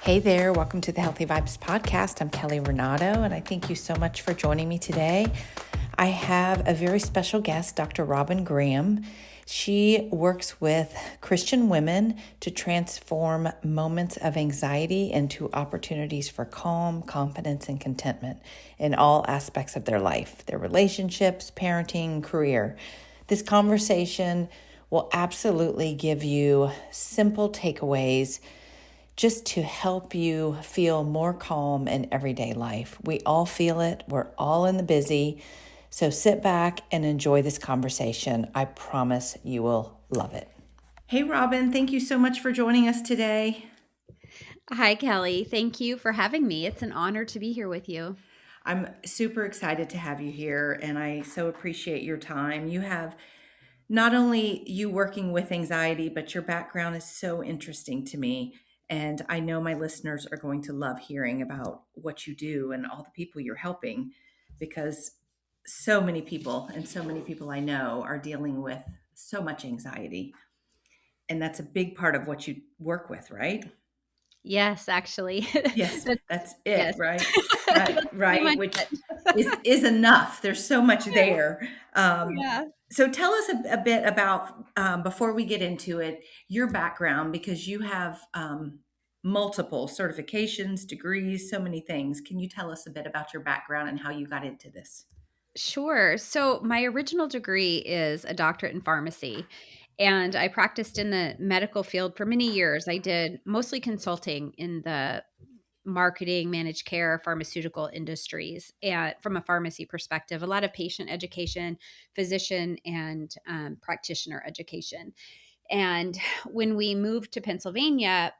Hey there, welcome to the Healthy Vibes podcast. I'm Kelly Renato, and I thank you so much for joining me today. I have a very special guest, Dr. Robyn Graham. She works with Christian women to transform moments of anxiety into opportunities for calm, confidence, and contentment in all aspects of their life, their relationships, parenting, career. This conversation will absolutely give you simple takeaways just to help you feel more calm in everyday life. We all feel it. We're all in the busy. So sit back and enjoy this conversation. I promise you will love it. Hey, Robyn, thank you so much for joining us today. Hi, Kelly. Thank you for having me. It's an honor to be here with you. I'm super excited to have you here, and I so appreciate your time. You have not only you working with anxiety, but your background is so interesting to me. And I know my listeners are going to love hearing about what you do and all the people you're helping because so many people and so many people I know are dealing with so much anxiety. And that's a big part of what you work with, right? Yes, actually. Yes, that's it, Yes. right? Right, That's pretty right, much which it. is enough. There's so much there. Yeah. So tell us a bit about, before we get into it, your background, because you have multiple certifications, degrees, so many things. Can you tell us a bit about your background and how you got into this? Sure. So, my original degree is a doctorate in pharmacy, and I practiced in the medical field for many years. I did mostly consulting in the marketing, managed care, pharmaceutical industries, and from a pharmacy perspective, a lot of patient education, physician, and practitioner education. And when we moved to Pennsylvania,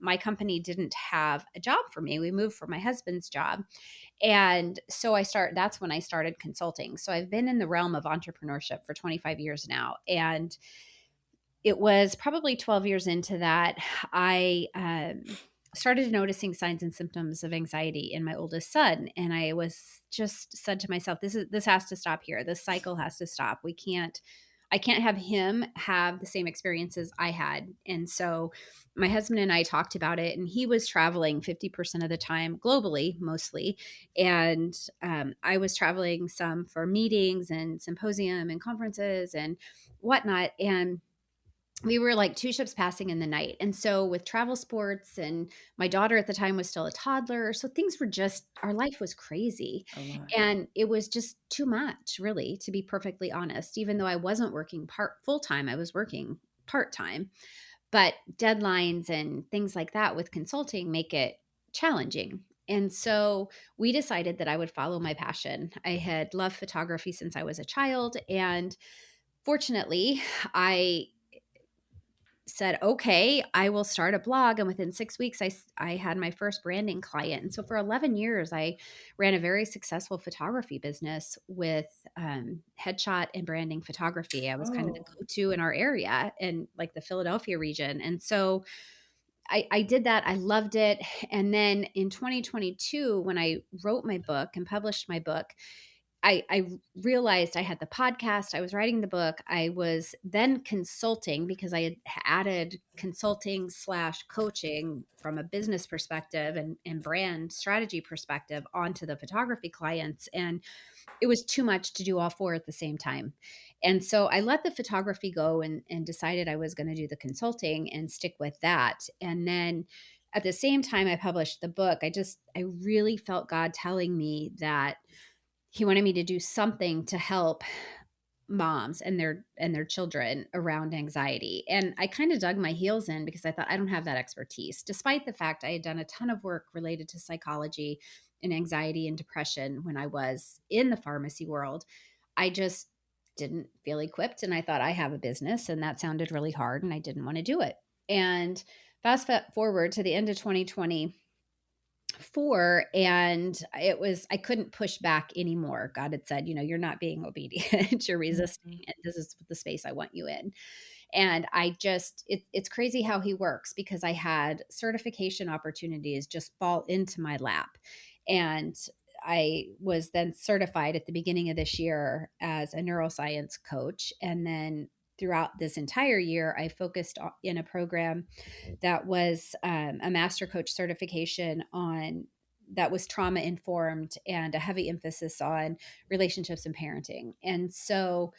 my company didn't have a job for me. We moved for my husband's job. And so that's when I started consulting. So I've been in the realm of entrepreneurship for 25 years now. And it was probably 12 years into that, I started noticing signs and symptoms of anxiety in my oldest son. And I was just said to myself, this has to stop here. This cycle has to stop. I can't have him have the same experiences I had. And so my husband and I talked about it, and he was traveling 50% of the time globally, mostly. And I was traveling some for meetings and symposium and conferences and whatnot. And we were like two ships passing in the night. And so with travel sports, and my daughter at the time was still a toddler, so things were just, our life was crazy. A lot. And it was just too much, really, to be perfectly honest. Even though I wasn't working full time, I was working part time. But deadlines and things like that with consulting make it challenging. And so we decided that I would follow my passion. I had loved photography since I was a child, and fortunately, I said, okay, I will start a blog. And within 6 weeks, I had my first branding client. And so for 11 years, I ran a very successful photography business with headshot and branding photography. I was kind of the Oh, go to in our area and like the Philadelphia region. And so I did that. I loved it. And then in 2022, when I wrote my book and published my book, I realized I had the podcast, I was writing the book, I was then consulting because I had added consulting slash coaching from a business perspective and brand strategy perspective onto the photography clients. And it was too much to do all four at the same time. And so I let the photography go and decided I was going to do the consulting and stick with that. And then at the same time I published the book, I really felt God telling me that he wanted me to do something to help moms and their children around anxiety. And I kind of dug my heels in because I thought I don't have that expertise, despite the fact I had done a ton of work related to psychology and anxiety and depression when I was in the pharmacy world. I just didn't feel equipped, and I thought I have a business, and that sounded really hard, and I didn't want to do it. And forward to the end of 2020 and I couldn't push back anymore. God had said, you're not being obedient, you're resisting, mhm. and this is the space I want you in. And it's crazy how he works, because I had certification opportunities just fall into my lap. And I was then certified at the beginning of this year as a neuroscience coach. And then throughout this entire year, I focused in a program that was a master coach certification on that was trauma informed and a heavy emphasis on relationships and parenting. And so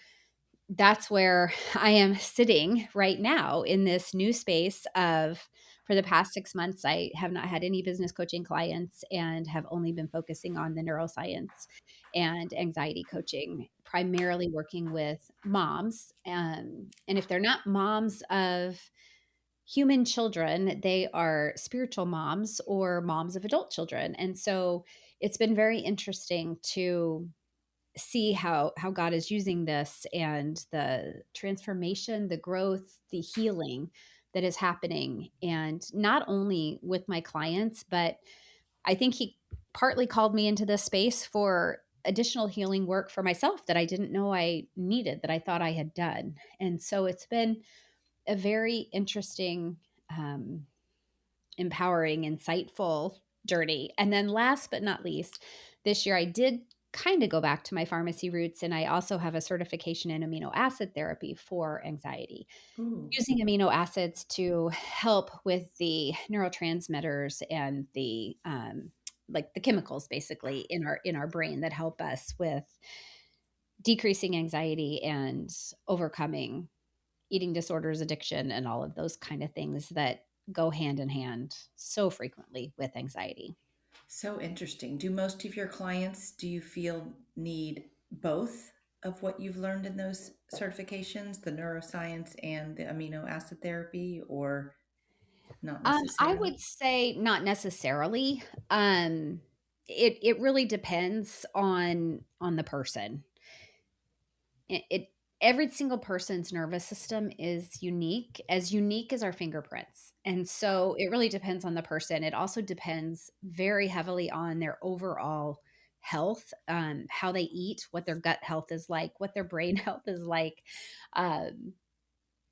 that's where I am sitting right now in this new space of for the past 6 months, I have not had any business coaching clients and have only been focusing on the neuroscience and anxiety coaching, primarily working with moms. And if they're not moms of human children, they are spiritual moms or moms of adult children. And so it's been very interesting to see how God is using this and the transformation, the growth, the healing that is happening, and not only with my clients, but I think he partly called me into this space for additional healing work for myself that I didn't know I needed, that I thought I had done. And so it's been a very interesting, um, empowering, insightful journey. And then last but not least, this year I did kind of go back to my pharmacy roots, and I also have a certification in amino acid therapy for anxiety, Ooh. using amino acids to help with the neurotransmitters and the like the chemicals basically in our brain that help us with decreasing anxiety and overcoming eating disorders, addiction, and all of those kind of things that go hand in hand so frequently with anxiety. So interesting. Do most of your clients, do you feel, need both of what you've learned in those certifications, the neuroscience and the amino acid therapy, or not I necessarily? would say not necessarily. It really depends on the person. It every single person's nervous system is unique as our fingerprints. And so it really depends on the person. It also depends very heavily on their overall health, how they eat, what their gut health is like, what their brain health is like. Um,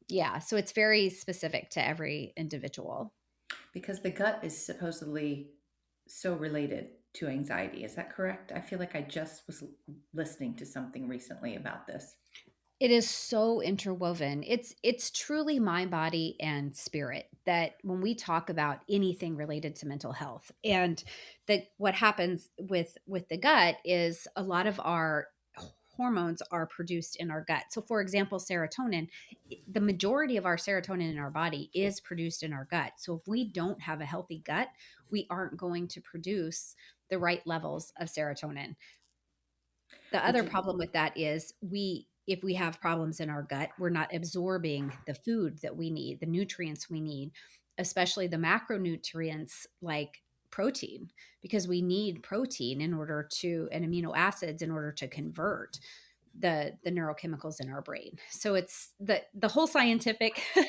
yeah, so it's very specific to every individual. Because the gut is supposedly so related to anxiety. Is that correct? I feel like I just was listening to something recently about this. It is so interwoven. It's truly mind, body, and spirit that when we talk about anything related to mental health, and that what happens with the gut is a lot of our hormones are produced in our gut. So for example, serotonin, the majority of our serotonin in our body is produced in our gut. So if we don't have a healthy gut, we aren't going to produce the right levels of serotonin. The Which other is, problem with that is if we have problems in our gut, we're not absorbing the food that we need, the nutrients we need, especially the macronutrients like protein, because we need protein in order to and amino acids in order to convert the neurochemicals in our brain. So it's the whole scientific is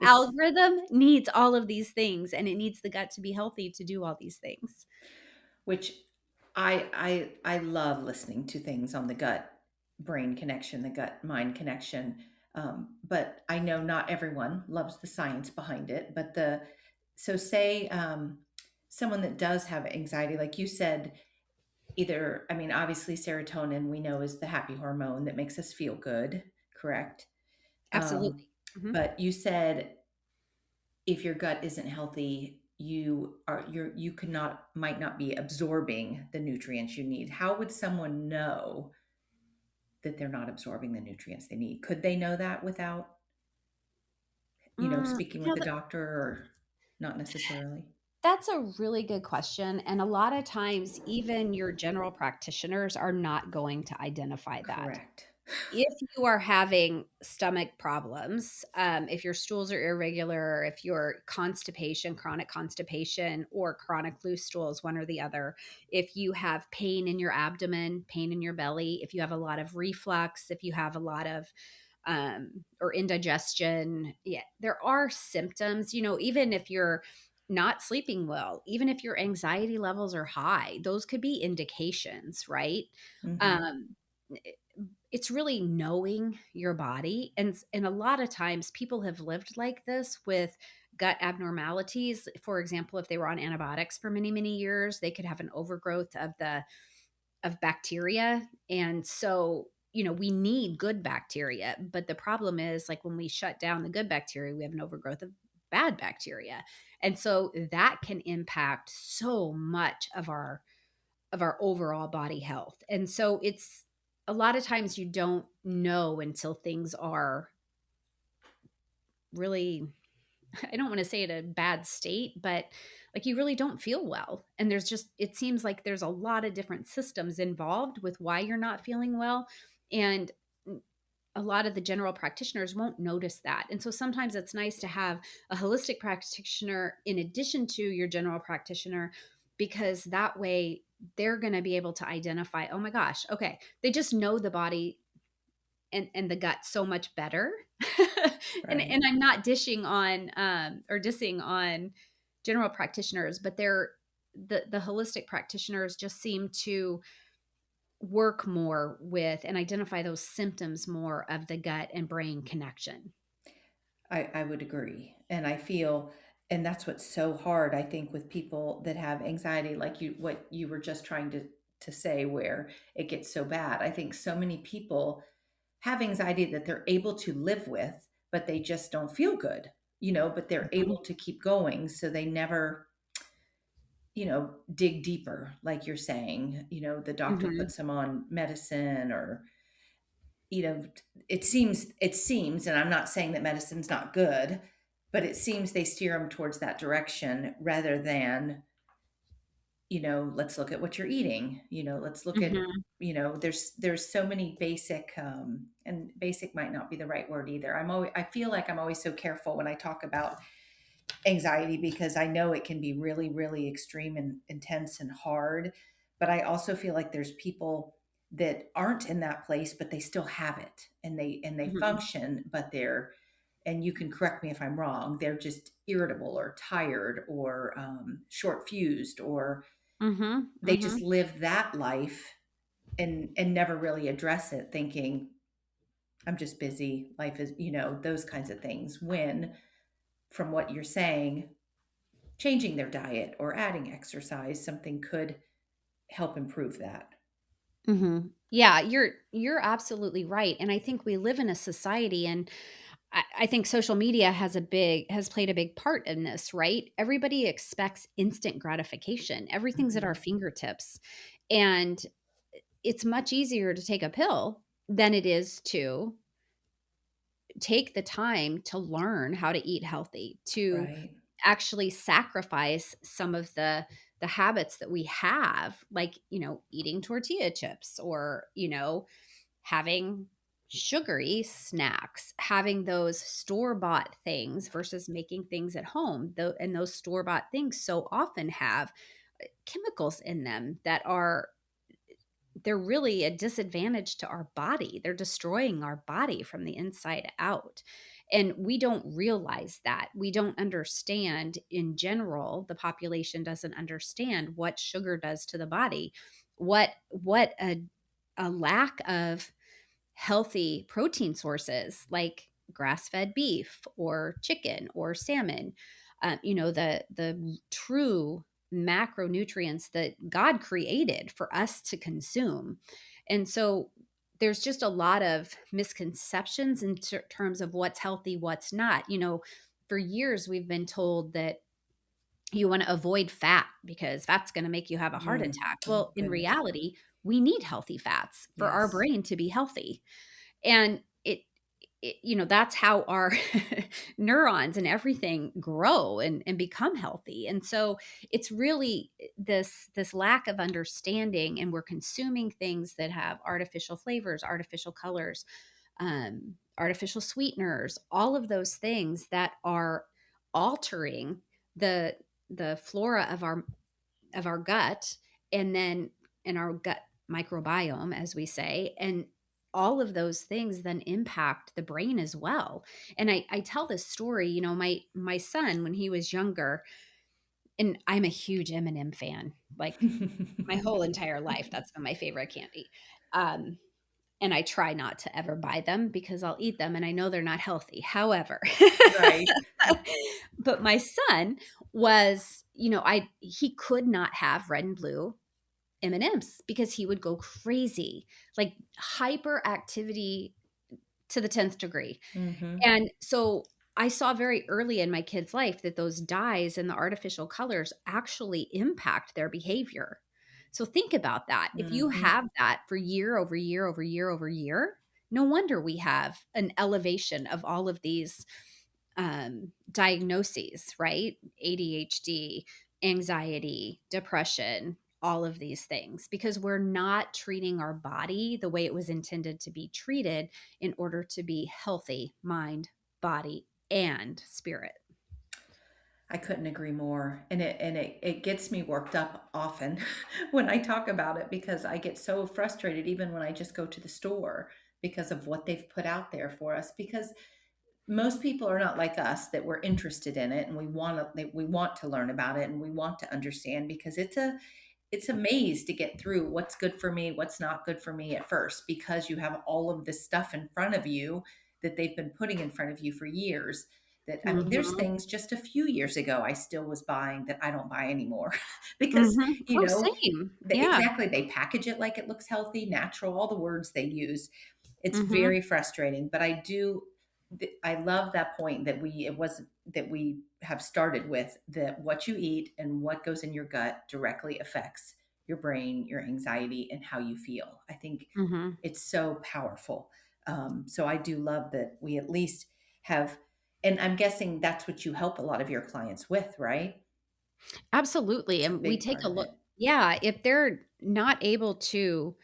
algorithm needs all of these things, and it needs the gut to be healthy to do all these things. which I love listening to things on the gut brain connection, the gut mind connection. But I know not everyone loves the science behind it. But the so say someone that does have anxiety, like you said, either, I mean, obviously serotonin we know is the happy hormone that makes us feel good, correct? Um, Absolutely. Mhm. but you said if your gut isn't healthy, you could not might not be absorbing the nutrients you need. How would someone know that they're not absorbing the nutrients they need? Could they know that without, speaking with the doctor, or not necessarily? That's a really good question, and a lot of times, even your general practitioners are not going to identify that. Correct. If you are having stomach problems, if your stools are irregular, if your constipation, chronic constipation, or chronic loose stools, one or the other, if you have pain in your abdomen, pain in your belly, if you have a lot of reflux, if you have a lot of or indigestion, yeah, there are symptoms. Even if you're not sleeping well, even if your anxiety levels are high, those could be indications, right? Hmm. Um, it's really knowing your body, and a lot of times people have lived like this with gut abnormalities. For example, if they were on antibiotics for many years, they could have an overgrowth of bacteria, and so we need good bacteria, but the problem is, like, when we shut down the good bacteria, we have an overgrowth of bad bacteria. And so that can impact so much of our overall body health. And so it's a lot of times you don't know until things are really, I don't want to say it a bad state, but like you really don't feel well. And there's just, it seems like there's a lot of different systems involved with why you're not feeling well. And a lot of the general practitioners won't notice that. And so sometimes it's nice to have a holistic practitioner in addition to your general practitioner, because that way they're going to be able to identify, oh my gosh, okay, they just know the body and the gut so much better. And Right. I'm not dishing on or dissing on general practitioners, but they're the holistic practitioners just seem to work more with and identify those symptoms more of the gut and brain connection. I would agree. And I feel, and that's what's so hard, I think, with people that have anxiety, like what you were just trying to say, where it gets so bad. I think so many people have anxiety that they're able to live with, but they just don't feel good, but they're Mhm. able to keep going. So they never, dig deeper, like you're saying, the doctor Mhm. puts them on medicine or, you know, it seems, and I'm not saying that medicine's not good, but it seems they steer them towards that direction rather than, let's look at what you're eating. Let's look at, Mhm. there's so many basic, and basic might not be the right word either. I feel like I'm always so careful when I talk about anxiety because I know it can be really, really extreme and intense and hard. But I also feel like there's people that aren't in that place, but they still have it and they Mhm. function, but and you can correct me if I'm wrong, they're just irritable or tired or short fused, or Mhm. they just Mhm. live that life and never really address it, thinking, I'm just busy. Life is, those kinds of things. When from what you're saying, changing their diet or adding exercise, something could help improve that. Mhm. Yeah, you're absolutely right. And I think we live in a society, and I think social media has played a big part in this, right? Everybody expects instant gratification. Everything's at our Mhm. fingertips. And it's much easier to take a pill than it is to take the time to learn how to eat healthy, to Right. actually sacrifice some of the habits that we have, like, eating tortilla chips, or, having sugary snacks, having those store-bought things versus making things at home. Though, and those store-bought things so often have chemicals in them that are, they're really a disadvantage to our body. They're destroying our body from the inside out. And we don't realize that. We don't understand, in general, the population doesn't understand what sugar does to the body, what a lack of healthy protein sources like grass-fed beef or chicken or salmon, the true macronutrients that God created for us to consume. And so there's just a lot of misconceptions in terms of what's healthy, what's not. For years we've been told that you want to avoid fat because fat's going to make you have a heart attack. Oh Well, in goodness. reality, we need healthy fats for our Yes. brain to be healthy. And that's how our neurons and everything grow and become healthy. And so it's really this lack of understanding, and we're consuming things that have artificial flavors, artificial colors, artificial sweeteners, all of those things that are altering the the flora of our gut, and then in our gut microbiome, as we say. And all of those things then impact the brain as well. And I tell this story, my son, when he was younger, and I'm a huge M&M fan, like my whole entire life. That's been my favorite candy. Um, and I try not to ever buy them because I'll eat them and I know they're not healthy. However, Right. but my son was, he could not have red and blue M&Ms because he would go crazy, like hyperactivity to the 10th degree. Mm-hmm. And so I saw very early in my kid's life that those dyes and the artificial colors actually impact their behavior. So think about that. If you Mm-hmm. have that for year over year over year over year, no wonder we have an elevation of all of these diagnoses, right? ADHD, anxiety, depression, all of these things, because we're not treating our body the way it was intended to be treated in order to be healthy mind, body, and spirit. I couldn't agree more. And it gets me worked up often when I talk about it because I get so frustrated even when I just go to the store because of what they've put out there for us because most people are not like us that we're interested in it and we want to learn about it and we want to understand because it's a maze to get through what's good for me, what's not good for me at first, because you have all of this stuff in front of you that they've been putting in front of you for years. That I mean, there's Mhm. things just a few years ago I still was buying that I don't buy anymore because, Mhm. you Oh, know, same. Yeah. exactly they package it like it looks healthy, natural, all the words they use. It's Mhm. very frustrating, but I love that point that it was that we have started with that what you eat and what goes in your gut directly affects your brain, your anxiety, and how you feel. I think Mhm. it's so powerful. So I do love that we at least have, and I'm guessing that's what you help a lot of your clients with, right? Absolutely. It's a And we big take part a of look. it. Yeah, if they're not able to,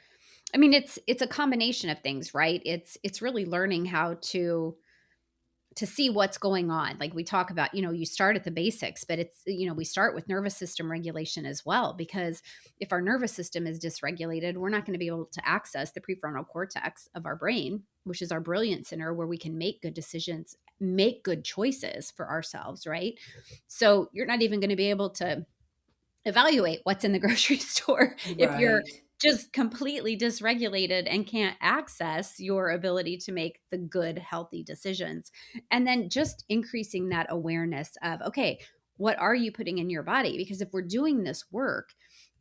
I mean, it's a combination of things, right? It's really learning how to see what's going on. Like we talk about, you start at the basics, but we start with nervous system regulation as well, because if our nervous system is dysregulated, we're not going to be able to access the prefrontal cortex of our brain, which is our brilliant center where we can make good decisions, make good choices for ourselves, right? So you're not even going to be able to evaluate what's in the grocery store if you're Right. just completely dysregulated and can't access your ability to make the good healthy decisions. And then just increasing that awareness of, okay, what are you putting in your body? Because if we're doing this work,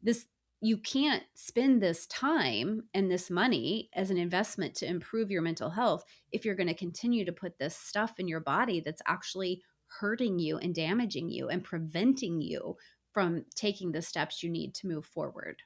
this you can't spend this time and this money as an investment to improve your mental health if you're going to continue to put this stuff in your body that's actually hurting you and damaging you and preventing you from taking the steps you need to move forward.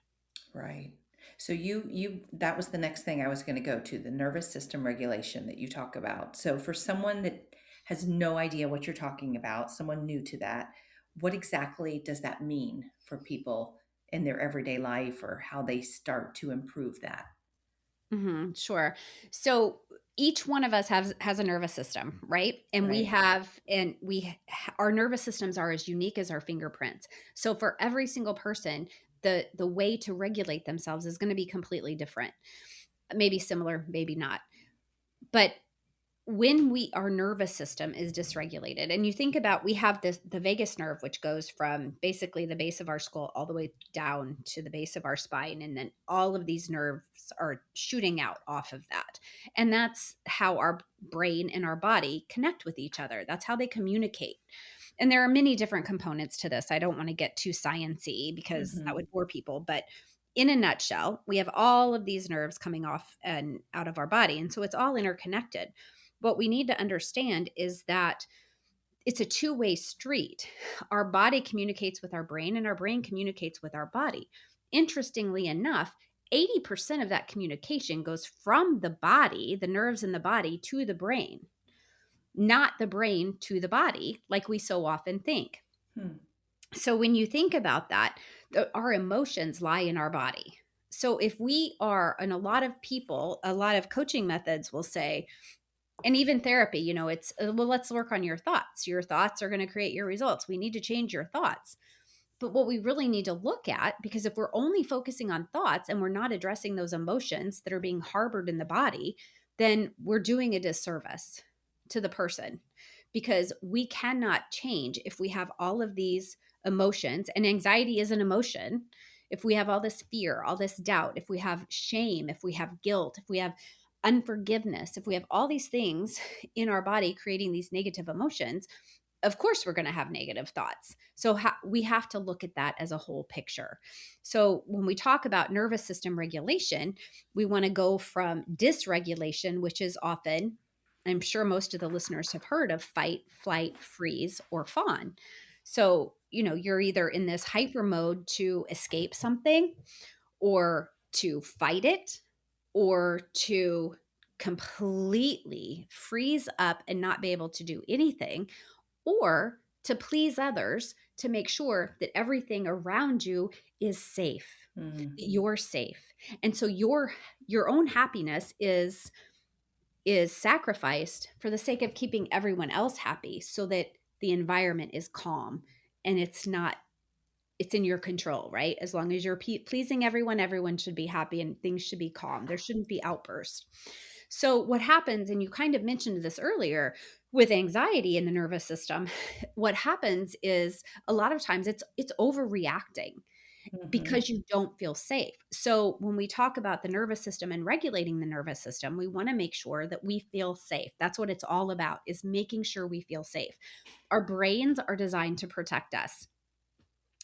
Right. So you that was the next thing I was going to go to, the nervous system regulation that you talk about. So for someone that has no idea what you're talking about, someone new to that, what exactly does that mean for people in their everyday life or how they start to improve that? Sure. So each one of us has a nervous system, right? And we Right. have and we our nervous systems are as unique as our fingerprints. So for every single person, the way to regulate themselves is going to be completely different. Maybe similar, maybe not. But when our nervous system is dysregulated, and you think about, we have the vagus nerve, which goes from basically the base of our skull all the way down to the base of our spine, and then all of these nerves are shooting out off of that, and that's how our brain and our body connect with each other. That's how they communicate. And there are many different components to this. I don't want to get too sciency because that Hmm. would bore people, but in a nutshell, we have all of these nerves coming off and out of our body, and so it's all interconnected. What we need to understand is that it's a two-way street. Our body communicates with our brain, and our brain communicates with our body. Interestingly enough, 80% of that communication goes from the body, the nerves in the body, to the brain, not the brain to the body, like we so often think. Hmm. So when you think about that, our emotions lie in our body. So if we are, and a lot of people, a lot of coaching methods will say, and even therapy, it's, well, let's work on your thoughts. Your thoughts are going to create your results. We need to change your thoughts. But what we really need to look at, because if we're only focusing on thoughts and we're not addressing those emotions that are being harbored in the body, then we're doing a disservice to the person, because we cannot change if we have all of these emotions, and anxiety is an emotion. If we have all this fear, all this doubt, if we have shame, if we have guilt, if we have unforgiveness, if we have all these things in our body creating these negative emotions, of course we're going to have negative thoughts. So we have to look at that as a whole picture. So when we talk about nervous system regulation, we want to go from dysregulation, which is often, I'm sure most of the listeners have heard of fight, flight, freeze, or fawn. So, you're either in this hyper mode to escape something, or to fight it, or to completely freeze up and not be able to do anything, or to please others to make sure that everything around you is safe, Mm. that you're safe. And so your own happiness is sacrificed for the sake of keeping everyone else happy, so that the environment is calm, and it's in your control, right? As long as you're pleasing everyone, everyone should be happy and things should be calm. There shouldn't be outbursts. So what happens, and you kind of mentioned this earlier, with anxiety in the nervous system, what happens is a lot of times it's overreacting Hmm. because you don't feel safe. So when we talk about the nervous system and regulating the nervous system, we want to make sure that we feel safe. That's what it's all about, is making sure we feel safe. Our brains are designed to protect us.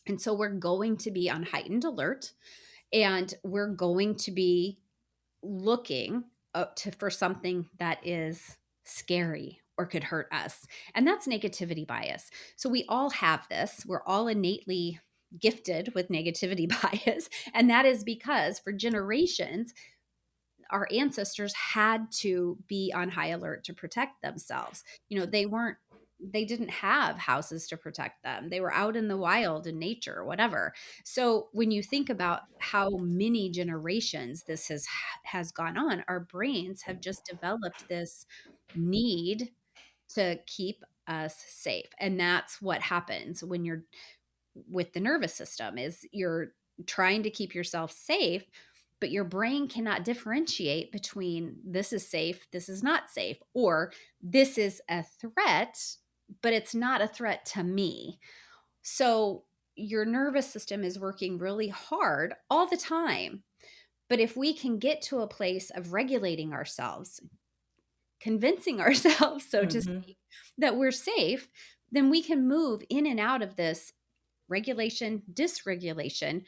And so we're going to be on heightened alert, and we're going to be looking for something that is scary or could hurt us. And that's negativity bias. So we all have this. We're all innately gifted with negativity bias. And that is because for generations, our ancestors had to be on high alert to protect themselves. They didn't have houses to protect them. They were out in the wild in nature, whatever. So when you think about how many generations this has gone on, our brains have just developed this need to keep us safe. And that's what happens when you're with the nervous system, is you're trying to keep yourself safe, but your brain cannot differentiate between this is safe, this is not safe, or this is a threat, but it's not a threat to me. So your nervous system is working really hard all the time. But if we can get to a place of regulating ourselves, convincing ourselves, so to Hmm. speak, that we're safe, then we can move in and out of this regulation, dysregulation,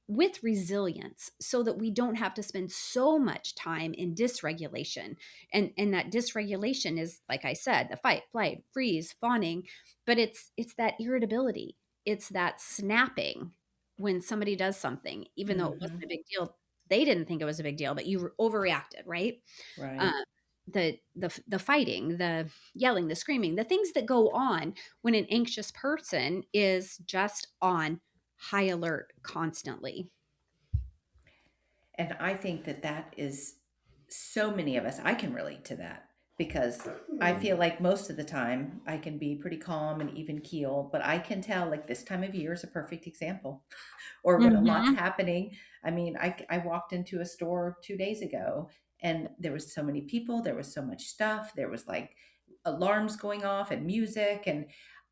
with resilience, so that we don't have to spend so much time in dysregulation. And that dysregulation is, like I said, the fight, flight, freeze, fawning, but it's that irritability. It's that snapping when somebody does something, even though it wasn't a Hmm. big deal. They didn't think it was a big deal, but you overreacted, right? Um, Right. the fighting, the yelling, the screaming, the things that go on when an anxious person is just on high alert constantly. And I think that that is so many of us, I can relate to that because I feel like most of the time I can be pretty calm and even keel, but I can tell like this time of year is a perfect example. Or when a lot's Mhm. happening. I mean, I walked into a store 2 days ago and there was so many people, there was so much stuff, there was like alarms going off and music. And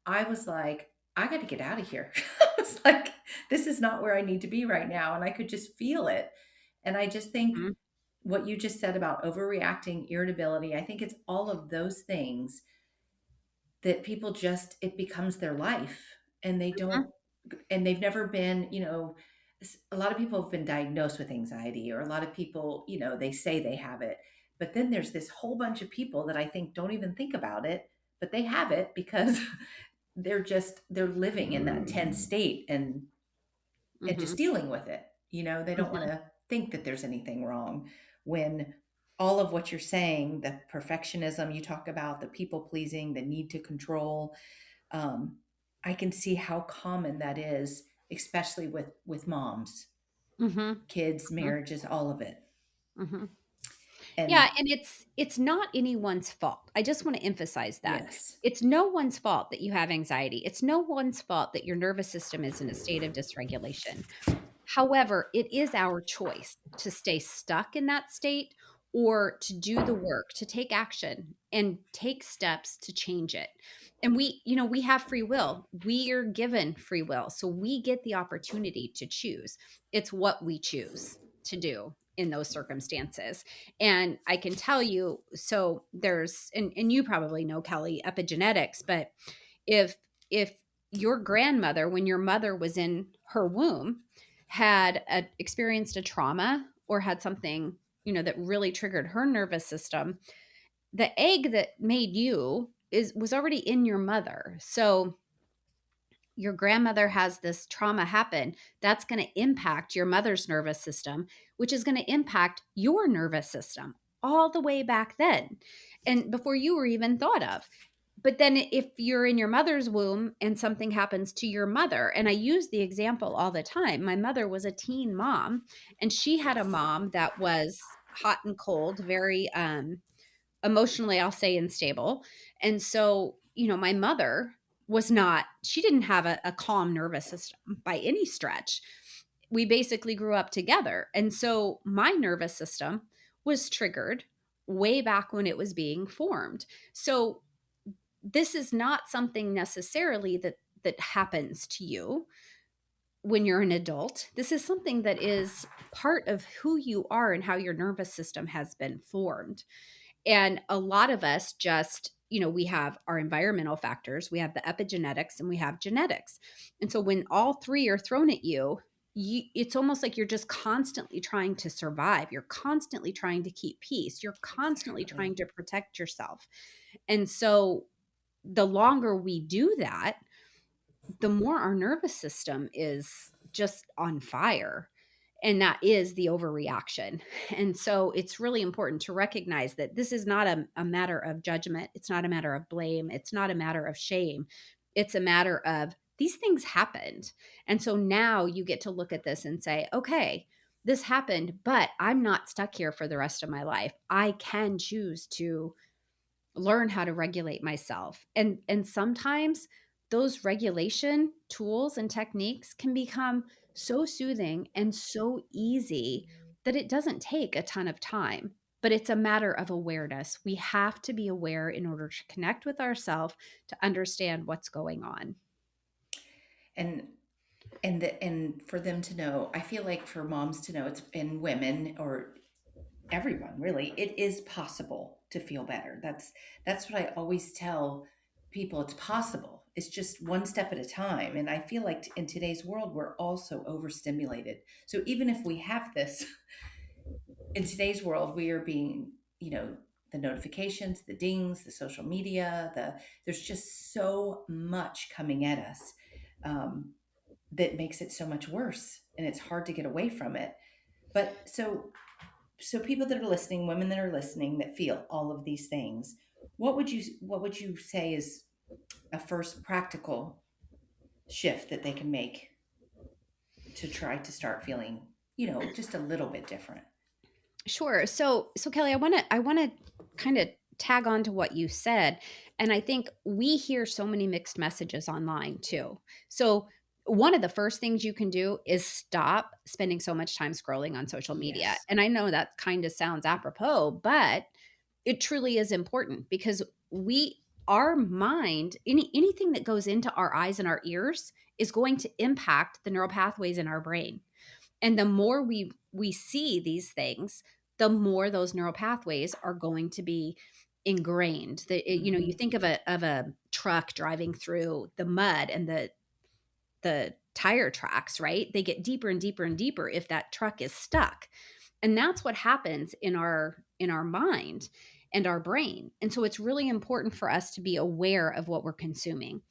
I was like, I got to get out of here. I was like, this is not where I need to be right now. And I could just feel it. And I just think Mhm. what you just said about overreacting, irritability, I think it's all of those things that people just, it becomes their life and they Mhm. don't, and they've never been, a lot of people have been diagnosed with anxiety, or a lot of people, they say they have it. But then there's this whole bunch of people that I think don't even think about it, but they have it because they're living in that tense state and just Mhm. dealing with it. They don't want Mhm. to think that there's anything wrong when all of what you're saying, the perfectionism you talk about, the people pleasing, the need to control, um, I can see how common that is, especially with moms, Mhm. kids, Mhm. marriages, all of it. Mhm. Yeah, And and it's not anyone's fault. I just want to emphasize that. yes. It's no one's fault that you have anxiety. It's no one's fault that your nervous system is in a state of dysregulation. However, it is our choice to stay stuck in that state, or to do the work, to take action and take steps to change it. And we have free will. We are given free will. So we get the opportunity to choose. It's what we choose to do in those circumstances. And I can tell you, so and you probably know, Kelly, epigenetics, but If your grandmother, when your mother was in her womb, had experienced a trauma or had something, that really triggered her nervous system, the egg that made you was already in your mother. So your grandmother has this trauma happen, that's going to impact your mother's nervous system, which is going to impact your nervous system all the way back then and before you were even thought of. But then if you're in your mother's womb and something happens to your mother, and I use the example all the time, my mother was a teen mom, and she had a mom that was hot and cold, very emotionally, I'll say, unstable. And so, my mother was not, she didn't have a calm nervous system by any stretch. We basically grew up together. And so my nervous system was triggered way back when it was being formed. So this is not something necessarily that happens to you when you're an adult. This is something that is part of who you are and how your nervous system has been formed. And a lot of us just, we have our environmental factors, we have the epigenetics, and we have genetics. And so when all three are thrown at you, it's almost like you're just constantly trying to survive. You're constantly trying to keep peace. You're constantly Exactly. trying to protect yourself. And so the longer we do that, the more our nervous system is just on fire. And that is the overreaction. And so it's really important to recognize that this is not a matter of judgment. It's not a matter of blame. It's not a matter of shame. It's a matter of these things happened. And so now you get to look at this and say, okay, this happened, but I'm not stuck here for the rest of my life. I can choose to learn how to regulate myself. And sometimes those regulation tools and techniques can become so soothing and so easy that it doesn't take a ton of time. But it's a matter of awareness. We have to be aware in order to connect with ourselves to understand what's going on. And and for them to know, I feel like for moms to know, it's and women or everyone really, it is possible to feel better. That's what I always tell people. It's possible. It's just one step at a time. And I feel like in today's world we're also overstimulated. So even if we have this in today's world, we are being, the notifications, the dings, the social media, there's just so much coming at us, um, that makes it so much worse, and it's hard to get away from it. But so people that are listening, women that are listening that feel all of these things, what would you say is a first practical shift that they can make to try to start feeling, just a little bit different? Sure. So Kelly, I want to kind of tag on to what you said, and I think we hear so many mixed messages online too. So one of the first things you can do is stop spending so much time scrolling on social media. Yes. And I know that kind of sounds apropos, but it truly is important because our mind, anything that goes into our eyes and our ears is going to impact the neural pathways in our brain. And the more we see these things, the more those neural pathways are going to be ingrained. You Hmm. think of a truck driving through the mud and the tire tracks, right? They get deeper and deeper and deeper if that truck is stuck. And that's what happens in our mind and our brain. And so it's really important for us to be aware of what we're consuming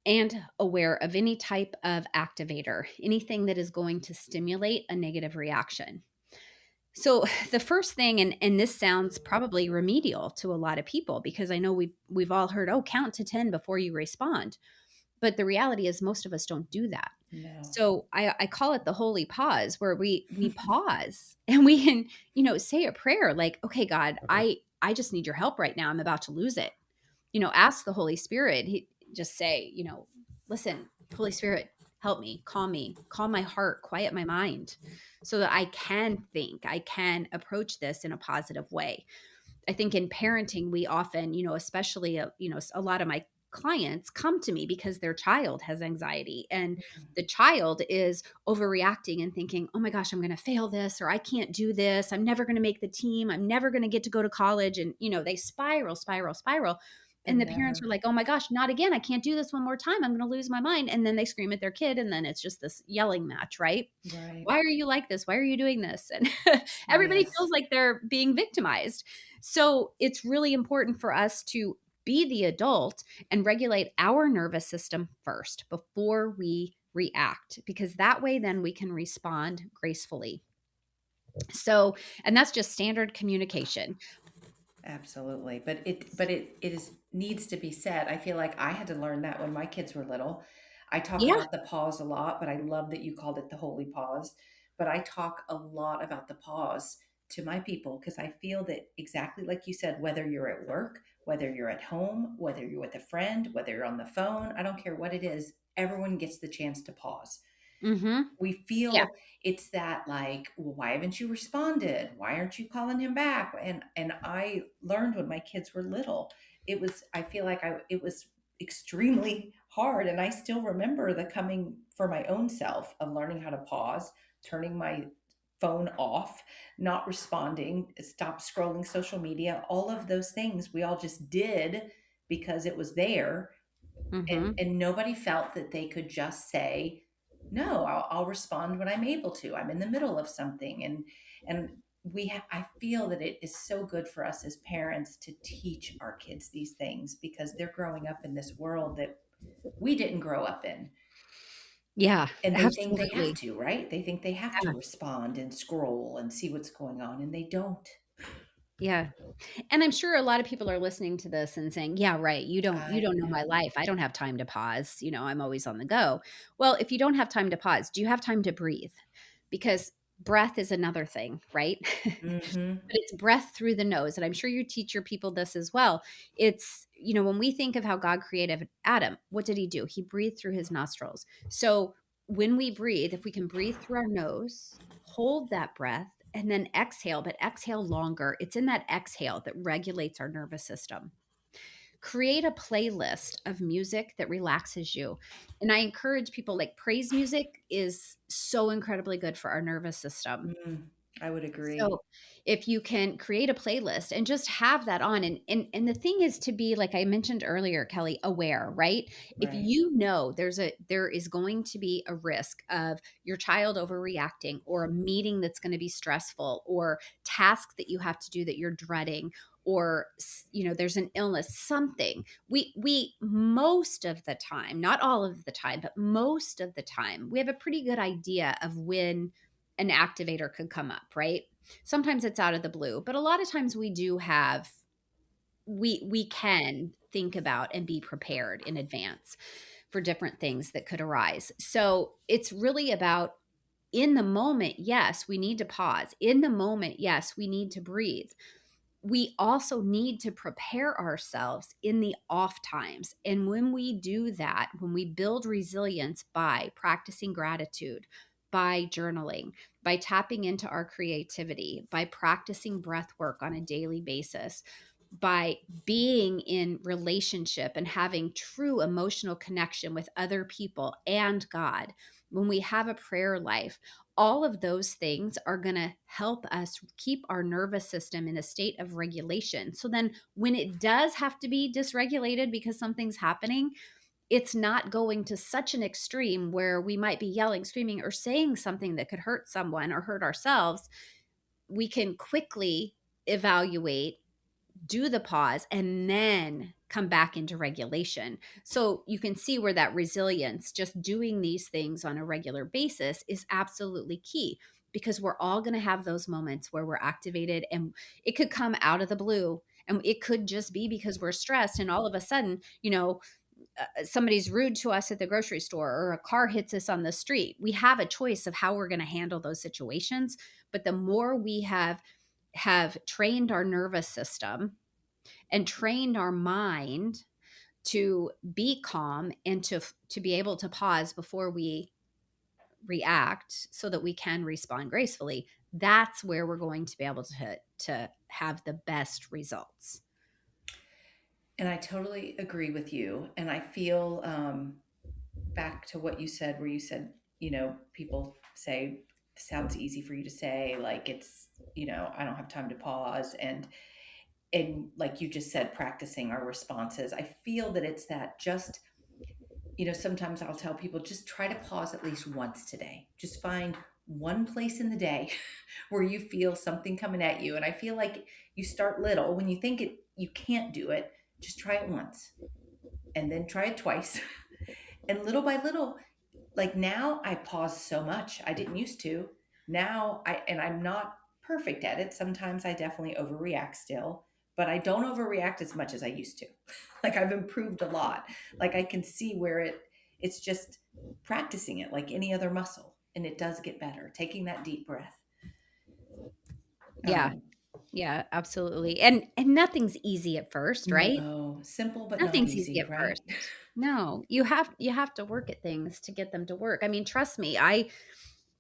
and aware of any type of activator, anything that is going to stimulate a negative reaction. So the first thing, and this sounds probably remedial to a lot of people because I know we've all heard, oh, count to 10 before you respond. But the reality is most of us don't do that. No. So I call it the holy pause, where we pause and we can, say a prayer like, okay, God, I just need your help right now. I'm about to lose it. Ask the Holy Spirit. Just say, listen, Holy Spirit, help me, calm my heart, quiet my mind so that I can think, I can approach this in a positive way. I think in parenting, we often, especially, a lot of my clients come to me because their child has anxiety and the child is overreacting and thinking, oh my gosh, I'm going to fail this, or I can't do this. I'm never going to make the team. I'm never going to get to go to college. And, they spiral, spiral, spiral. and Could the parents are never. like, "Oh my gosh, not again. I can't do this one more time. I'm gonna lose my mind." And then they scream at their kid, and then it's just this yelling match, right? Right. "Why are you like this? Why are you doing this?" And everybody feels Yes. like they're being victimized. So, it's really important for us to be the adult and regulate our nervous system first before we react, because that way then we can respond gracefully. So, and that's just standard communication. Absolutely. But it is needs to be said. I feel like I had to learn that when my kids were little. I talk Yeah. about the pause a lot, but I love that you called it the holy pause. But I talk a lot about the pause to my people because I feel that exactly like you said, whether you're at work, whether you're at home, whether you're with a friend, whether you're on the phone, I don't care what it is, everyone gets the chance to pause. Mhm. We Yeah. feel it's that like, well, why haven't you responded? Why aren't you calling him back? And I learned when my kids were little, I feel like it was extremely hard. And I still remember the coming for my own self of learning how to pause, turning my phone off, not responding, stop scrolling social media, all of those things we all just did because it was there Mhm. and nobody felt that they could just say no. I'll respond when I'm able to. I'm in the middle of something, and I feel that it is so good for us as parents to teach our kids these things because they're growing up in this world that we didn't grow up in, Yeah, and they think they have absolutely. to, right? They think they have to Yeah. respond and scroll and see what's going on, and they don't. Yeah. And I'm sure a lot of people are listening to this and saying, "Yeah, right. You I don't know my know. life. I don't have time to pause. I'm always on the go." Well, if you don't have time to pause, do you have time to breathe? Because breath is another thing, right? Hmm. But it's breath through the nose, and I'm sure you teach your people this as well. When we think of how God created Adam, what did he do? He breathed through his nostrils. So when we breathe, if we can breathe through our nose, hold that breath, and then exhale, but exhale longer. It's in that exhale that regulates our nervous system. Create a playlist of music that relaxes you. And I encourage people, like, praise music is so incredibly good for our nervous system. Mm, I would agree. So, if you can create a playlist and just have that on, and the thing is to be, like I mentioned earlier, Kelly, aware, right? If Right. you know there is going to be a risk of your child overreacting, or a meeting that's going to be stressful, or task that you have to do that you're dreading, or there's an illness, something. We most of the time, not all of the time, but most of the time, we have a pretty good idea of when an activator could come up, right? Sometimes it's out of the blue, but a lot of times we can think about and be prepared in advance for different things that could arise. So it's really about, in the moment, yes, we need to pause. In the moment, yes, we need to breathe. We also need to prepare ourselves in the off times. And when we do that, when we build resilience by practicing gratitude, by journaling, by tapping into our creativity, by practicing breath work on a daily basis, by being in relationship and having true emotional connection with other people and God, when we have a prayer life, all of those things are going to help us keep our nervous system in a state of regulation. So then, when it does have to be dysregulated because something's happening, it's not going to such an extreme where we might be yelling, screaming, or saying something that could hurt someone or hurt ourselves. We can quickly evaluate, do the pause, and then come back into regulation. So you can see where that resilience, just doing these things on a regular basis, is absolutely key, because we're all going to have those moments where we're activated, and it could come out of the blue. And it could just be because we're stressed, and all of a sudden, somebody's rude to us at the grocery store, or a car hits us on the street. We have a choice of how we're going to handle those situations. But the more we have trained our nervous system and trained our mind to be calm, and to be able to pause before we react, so that we can respond gracefully, that's where we're going to be able to have the best results. And I totally agree with you. And I feel back to what you said, where you said, people say, sounds easy for you to say, like it's, I don't have time to pause. And and like you just said, practicing our responses. I feel that it's that just, sometimes I'll tell people just try to pause at least once today. Just find one place in the day where you feel something coming at you. And I feel like you start little. When you think you can't do it, just try it once and then try it twice. And little by little, like now I pause so much. I didn't used to. Now I'm not perfect at it. Sometimes I definitely overreact still, but I don't overreact as much as I used to. Like I've improved a lot. Like I can see where it's just practicing it like any other muscle, and it does get better. Taking that deep breath. Yeah. Um, Yeah, absolutely. And nothing's easy at first, right? no, simple but not Nothing's easy easy, at right? first. No, you have to work at things to get them to work. I mean, trust me,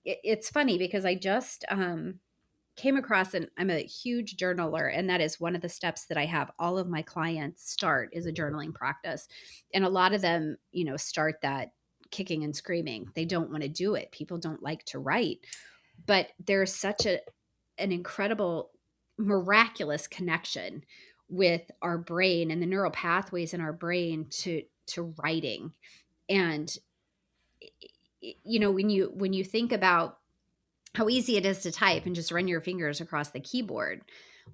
it's funny because I just came across, and I'm a huge journaler, and that is one of the steps that I have all of my clients start is a journaling practice. And a lot of them, start that kicking and screaming. They don't want to do it. People don't like to write, but there's such an incredible miraculous connection with our brain and the neural pathways in our brain to writing. And when you think about how easy it is to type and just run your fingers across the keyboard,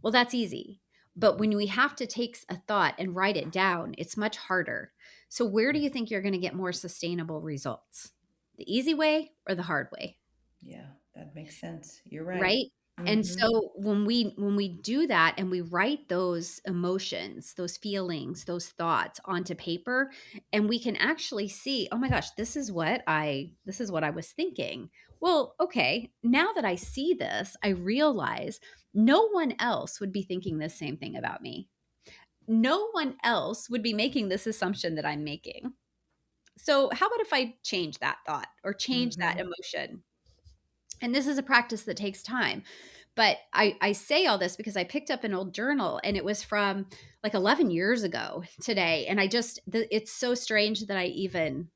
well, that's easy. But when we have to take a thought and write it down, it's much harder. So where do you think you're going to get more sustainable results? The easy way or the hard way? Yeah, that makes sense. You're right. Right? And Mm-hmm. so when we do that and we write those emotions, those feelings, those thoughts onto paper, and we can actually see, oh my gosh, this is what I was thinking. Well, okay, now that I see this, I realize no one else would be thinking the same thing about me. No one else would be making this assumption that I'm making. So, how about if I change that thought or change that Mm-hmm. emotion? And this is a practice that takes time. But I say all this because I picked up an old journal and it was from like 11 years ago today. And it's so strange that I even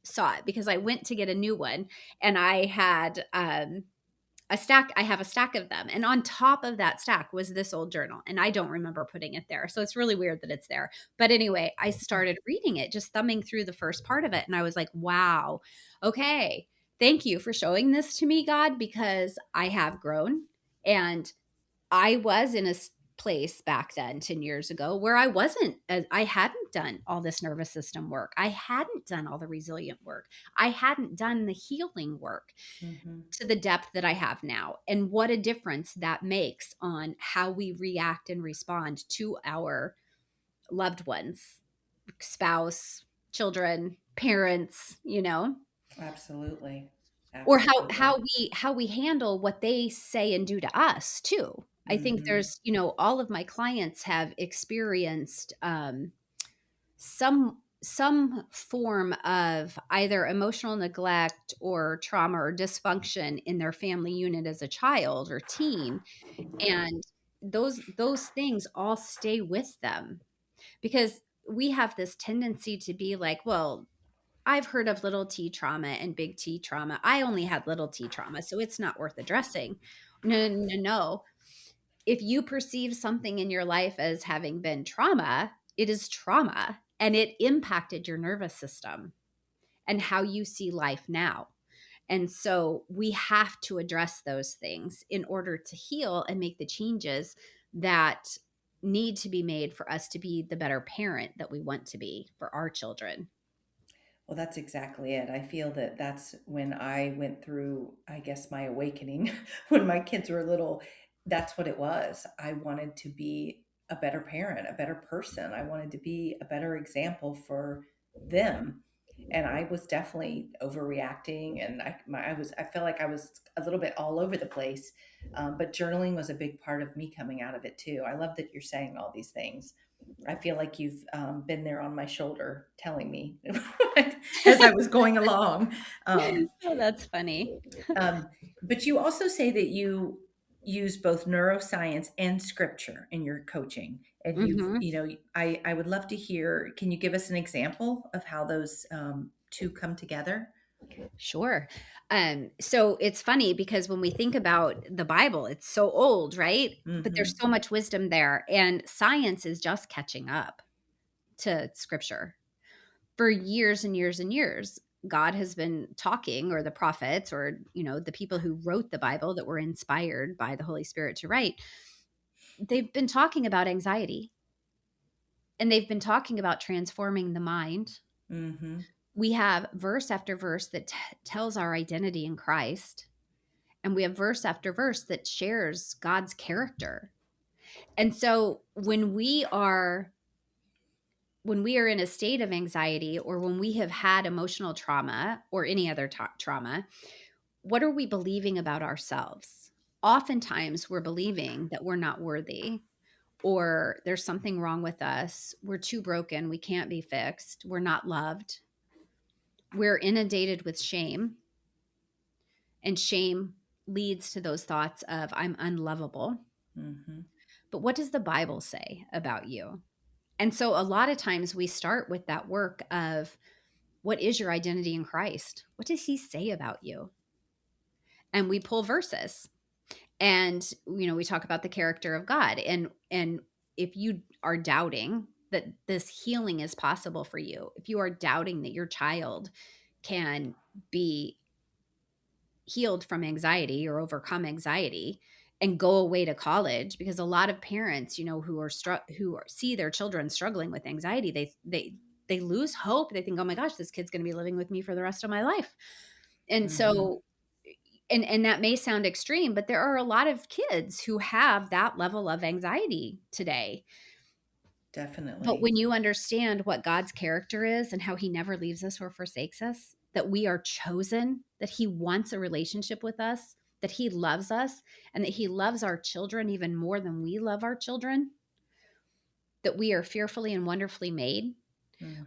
saw it because I went to get a new one and I had I have a stack of them. And on top of that stack was this old journal. And I don't remember putting it there. So it's really weird that it's there. But anyway, I started reading it, just thumbing through the first part of it. And I was like, wow, okay. Thank you for showing this to me, God, because I have grown. And I was in a place back then 10 years ago where I hadn't done all this nervous system work. I hadn't done all the resilient work. I hadn't done the healing work Mm-hmm. to the depth that I have now. And what a difference that makes on how we react and respond to our loved ones, spouse, children, parents, Absolutely. or Absolutely. how we handle what they say and do to us too. I think Mm-hmm. there's, all of my clients have experienced some form of either emotional neglect or trauma or dysfunction in their family unit as a child or teen, and those things all stay with them because we have this tendency to be like, well, I've heard of little t trauma and big T trauma. I only had little t trauma, so it's not worth addressing. No, no, no, no. If you perceive something in your life as having been trauma, it is trauma and it impacted your nervous system and how you see life now. And so we have to address those things in order to heal and make the changes that need to be made for us to be the better parent that we want to be for our children. Well, that's exactly it. I feel that that's when I went through, I guess, my awakening when my kids were little. That's what it was. I wanted to be a better parent, a better person. I wanted to be a better example for them. And I was definitely overreacting, and I felt like I was a little bit all over the place. But journaling was a big part of me coming out of it too. I love that you're saying all these things. I feel like you've been there on my shoulder telling me as I was going along. Um, Oh, that's funny. um, but you also say that you use both neuroscience and scripture in your coaching. And Mhm. I would love to hear, can you give us an example of how those two come together? Sure. So it's funny because when we think about the Bible, it's so old, right? But there's Hmm. so much wisdom there, and science is just catching up to scripture. For years and years and years, God has been talking, or the prophets, or the people who wrote the Bible that were inspired by the Holy Spirit to write, they've been talking about anxiety, and they've been talking about transforming the mind. Hmm. We have verse after verse that tells our identity in Christ, and we have verse after verse that shares God's character. And so when we are in a state of anxiety, or when we have had emotional trauma or any other trauma, what are we believing about ourselves? Oftentimes we're believing that we're not worthy, or there's something wrong with us. We're too broken. We can't be fixed. We're not loved. We're inundated with shame, and shame leads to those thoughts of I'm unlovable. Hmm. But what does the Bible say about you? And so a lot of times we start with that work of, what is your identity in Christ? What does he say about you? And we pull verses, and we talk about the character of God, and if you are doubting that this healing is possible for you, if you are doubting that your child can be healed from anxiety or overcome anxiety and go away to college, because a lot of parents see their children struggling with anxiety, they lose hope. They think, oh my gosh, this kid's going to be living with me for the rest of my life. And Hmm. so, and that may sound extreme, but there are a lot of kids who have that level of anxiety today. But Definitely. when you understand what God's character is, and how he never leaves us or forsakes us, that we are chosen, that he wants a relationship with us, that he loves us, and that he loves our children even more than we love our children, that we are fearfully and wonderfully made, Hmm.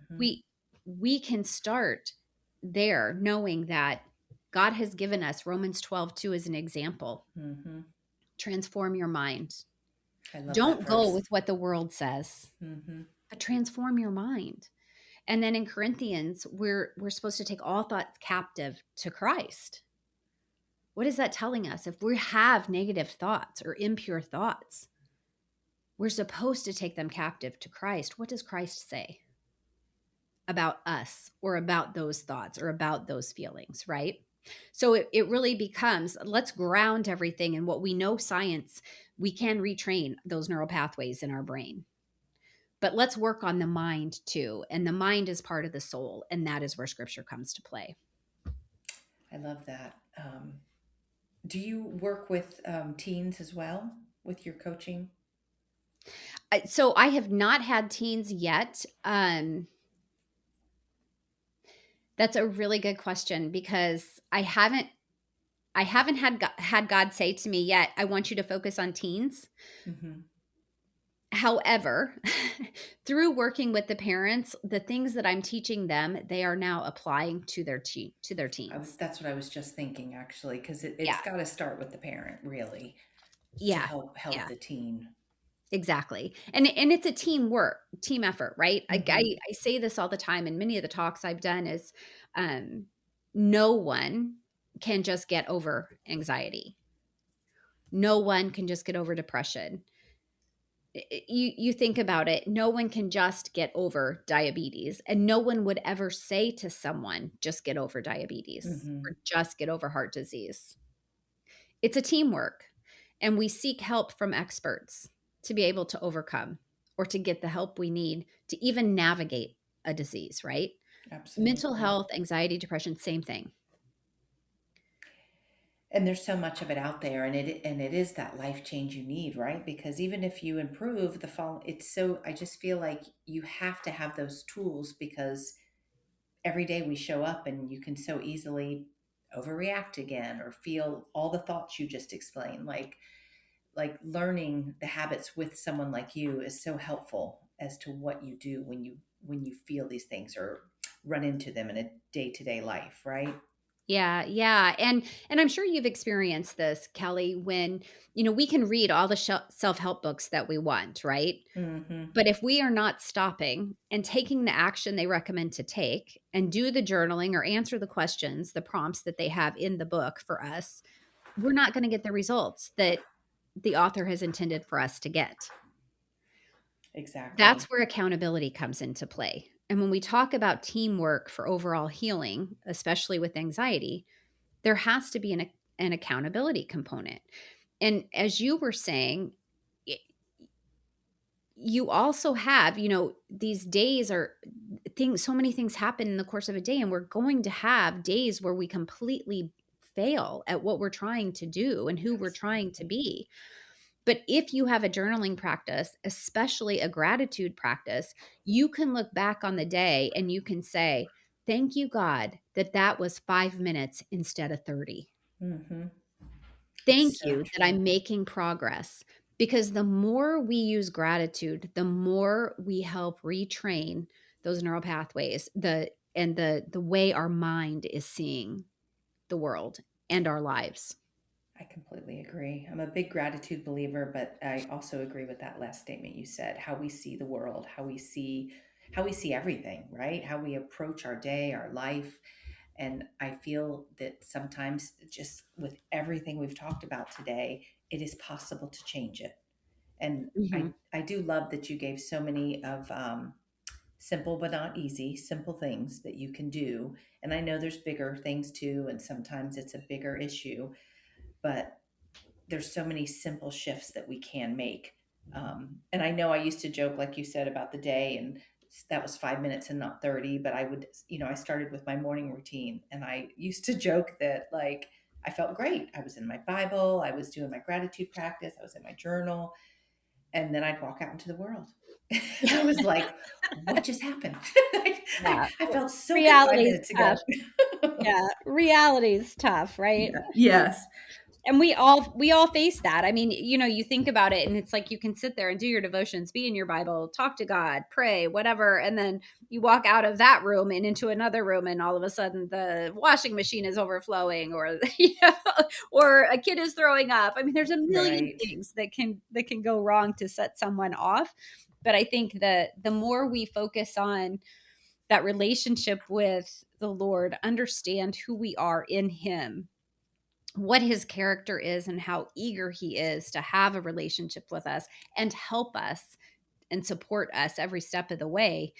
we can start there, knowing that God has given us Romans 12:2 as an example. Hmm. Transform your mind. I love that Don't go verse. with what the world says, Hmm. but transform your mind. And then in Corinthians, we're supposed to take all thoughts captive to Christ. What is that telling us? If we have negative thoughts or impure thoughts, we're supposed to take them captive to Christ. What does Christ say about us, or about those thoughts, or about those feelings, right? So it really becomes, let's ground everything in what we know science. We can retrain those neural pathways in our brain. But let's work on the mind too. And the mind is part of the soul. And that is where scripture comes to play. I love that. Do you work with teens as well with your coaching? So I have not had teens yet. That's a really good question, because I haven't had God say to me yet, I want you to focus on teens. Hmm. However, through working with the parents, the things that I'm teaching them, they are now applying to their teens. That's what I was just thinking, actually, because it's Yeah. got to start with the parent, really, to Yeah. help Yeah. the teen. Exactly. And it's a team effort, right? Hmm. I say this all the time in many of the talks I've done is, um, no one can just get over anxiety. No one can just get over depression. You think about it, no one can just get over diabetes, and no one would ever say to someone, just get over diabetes Hmm. or just get over heart disease. It's a teamwork, and we seek help from experts to be able to overcome, or to get the help we need to even navigate a disease, right? Mental Absolutely. health, anxiety, depression, same thing. And there's so much of it out there, and it is that life change you need, right? Because even if you improve the fall, it's so, I just feel like you have to have those tools, because every day we show up and you can so easily overreact again or feel all the thoughts you just explained. Like learning the habits with someone like you is so helpful as to what you do when you feel these things or run into them in a day-to-day life, right? Yeah, yeah, and I'm sure you've experienced this, Kelly, when, we can read all the self-help books that we want, right? Hmm. But if we are not stopping and taking the action they recommend to take and do the journaling or answer the questions, the prompts that they have in the book for us, we're not gonna get the results that the author has intended for us to get. That's Exactly. where accountability comes into play. And when we talk about teamwork for overall healing, especially with anxiety, there has to be an accountability component. And as you were saying, I you also have, these days are things so many things happen in the course of a day, and we're going to have days where we completely fail at what we're trying to do and who we're trying to Absolutely. be. But if you have a journaling practice, especially a gratitude practice, you can look back on the day and you can say, "Thank you, God, that that was 5 minutes instead of 30. Hmm. Thank It's so you that true. I'm making progress." Because the more we use gratitude, the more we help retrain those neural pathways, the way our mind is seeing the world and our lives. I completely agree. I'm a big gratitude believer, but I also agree with that last statement you said, how we see the world, how we see everything, right? How we approach our day, our life. And I feel that sometimes just with everything we've talked about today, it is possible to change it. And Mhm. I do love that you gave so many of simple but not easy, simple things that you can do. And I know there's bigger things too, and sometimes it's a bigger issue, but there's so many simple shifts that we can make. And I know I used to joke, like you said, about the day, and that was 5 minutes and not 30. But I would, I started with my morning routine, and I used to joke that, like, I felt great. I was in my Bible, I was doing my gratitude practice, I was in my journal, and then I'd walk out into the world. And I was like, what just happened? Yeah. I felt so good five Reality's minutes tough. ago. Yeah, reality's tough, right? Yeah. Yes. And we all face that. I mean, you think about it and it's like you can sit there and do your devotions, be in your Bible, talk to God, pray, whatever, and then you walk out of that room and into another room and all of a sudden the washing machine is overflowing or or a kid is throwing up. I mean, there's a million Right. things that can go wrong to set someone off. But I think that the more we focus on that relationship with the Lord, understand who we are in him, what his character is and how eager he is to have a relationship with us and help us and support us every step of the way,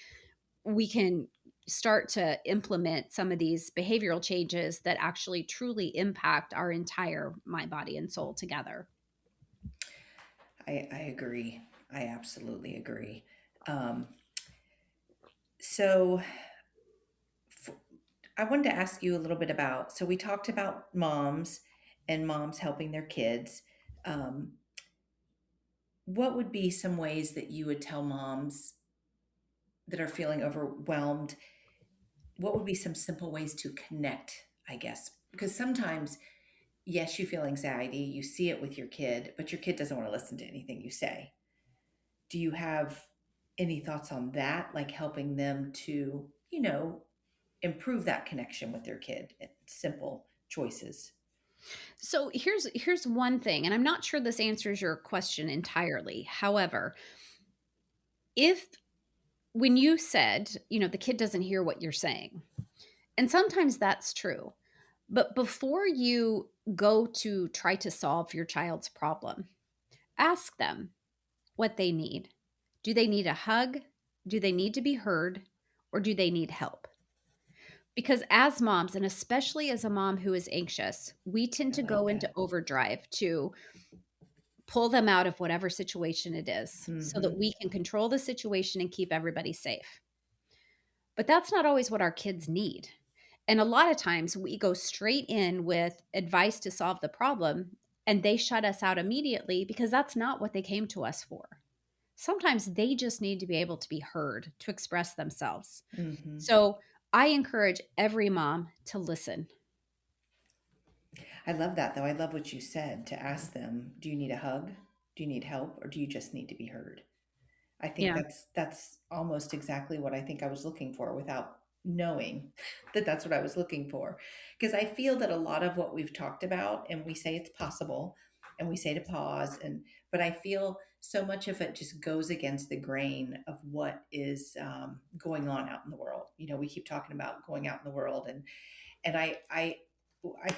we can start to implement some of these behavioral changes that actually truly impact our entire mind, body, and soul together. I agree. I absolutely agree. Um, so f- I wanted to ask you a little bit about, so we talked about moms and moms helping their kids. Um, what would be some ways that you would tell moms that are feeling overwhelmed? What would be some simple ways to connect, I guess? Because sometimes, yes, you feel anxiety, you see it with your kid, but your kid doesn't want to listen to anything you say. Do you have any thoughts on that, like helping them to, improve that connection with their kid? Simple choices. So here's one thing, and I'm not sure this answers your question entirely. However, if when you said, the kid doesn't hear what you're saying, and sometimes that's true. But before you go to try to solve your child's problem, ask them what they need. Do they need a hug? Do they need to be heard? Or do they need help? Because as moms, and especially as a mom who is anxious, we tend I to like go into that. overdrive to pull them out of whatever situation it is so that Hmm. we can control the situation and keep everybody safe. But that's not always what our kids need. And a lot of times we go straight in with advice to solve the problem and they shut us out immediately because that's not what they came to us for. Sometimes they just need to be able to be heard, to express themselves. Hmm. So I encourage every mom to listen. I love that, though. I love what you said, to ask them, do you need a hug? Do you need help? Or do you just need to be heard? I think Yeah. that's almost exactly what I think I was looking for, without knowing that that's what I was looking for. Because I feel that a lot of what we've talked about, and we say it's possible, and we say to pause, but I feel so much of it just goes against the grain of what is going on out in the world. We keep talking about going out in the world, and I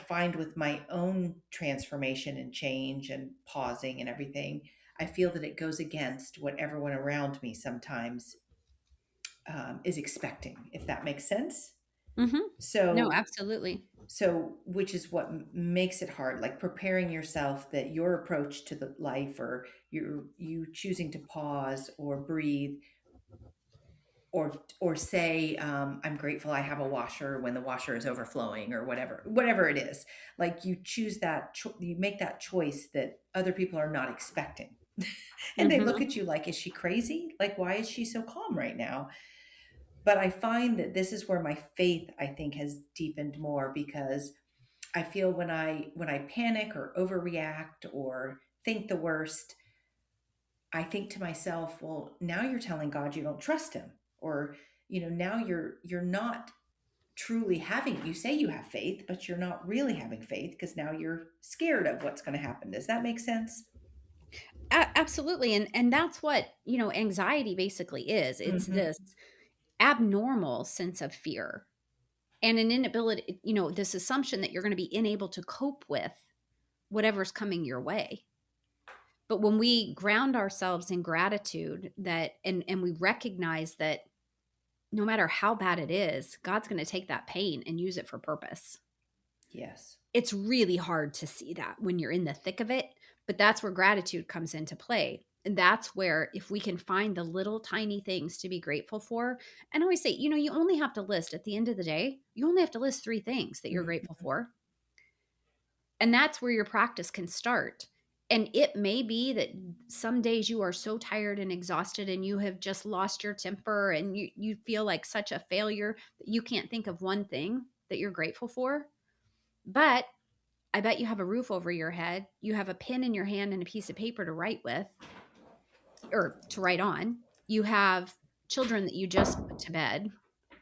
find with my own transformation and change and pausing and everything, I feel that it goes against what everyone around me sometimes is expecting, if that makes sense. Mhm. No, So, absolutely. which is what makes it hard, like preparing yourself that your approach to the life, or you choosing to pause or breathe, or say, I'm grateful I have a washer when the washer is overflowing, or whatever it is. Like you choose you make that choice that other people are not expecting. And they look Mhm. at you like, is she crazy? Like, why is she so calm right now? But I find that this is where my faith, I think, has deepened more, because I feel when I panic or overreact or think the worst, I think to myself, well, now you're telling God you don't trust him. Or, now you're not truly having, you say you have faith, but you're not really having faith, because now you're scared of what's going to happen. Does that make sense? Absolutely, and that's what, anxiety basically is. It's Hmm. this abnormal sense of fear and an inability, this assumption that you're gonna be unable to cope with whatever's coming your way. But when we ground ourselves in gratitude, that and we recognize that no matter how bad it is, God's gonna take that pain and use it for purpose. Yes. It's really hard to see that when you're in the thick of it, but that's where gratitude comes into play. And that's where, if we can find the little tiny things to be grateful for, and I always say, you only have to list at the end of the day, you only have to list 3 things that you're Mhm. grateful for. And that's where your practice can start. And it may be that some days you are so tired and exhausted and you have just lost your temper and you feel like such a failure that you can't think of one thing that you're grateful for. But I bet you have a roof over your head, you have a pen in your hand and a piece of paper to write with or to write on. You have children that you just put to bed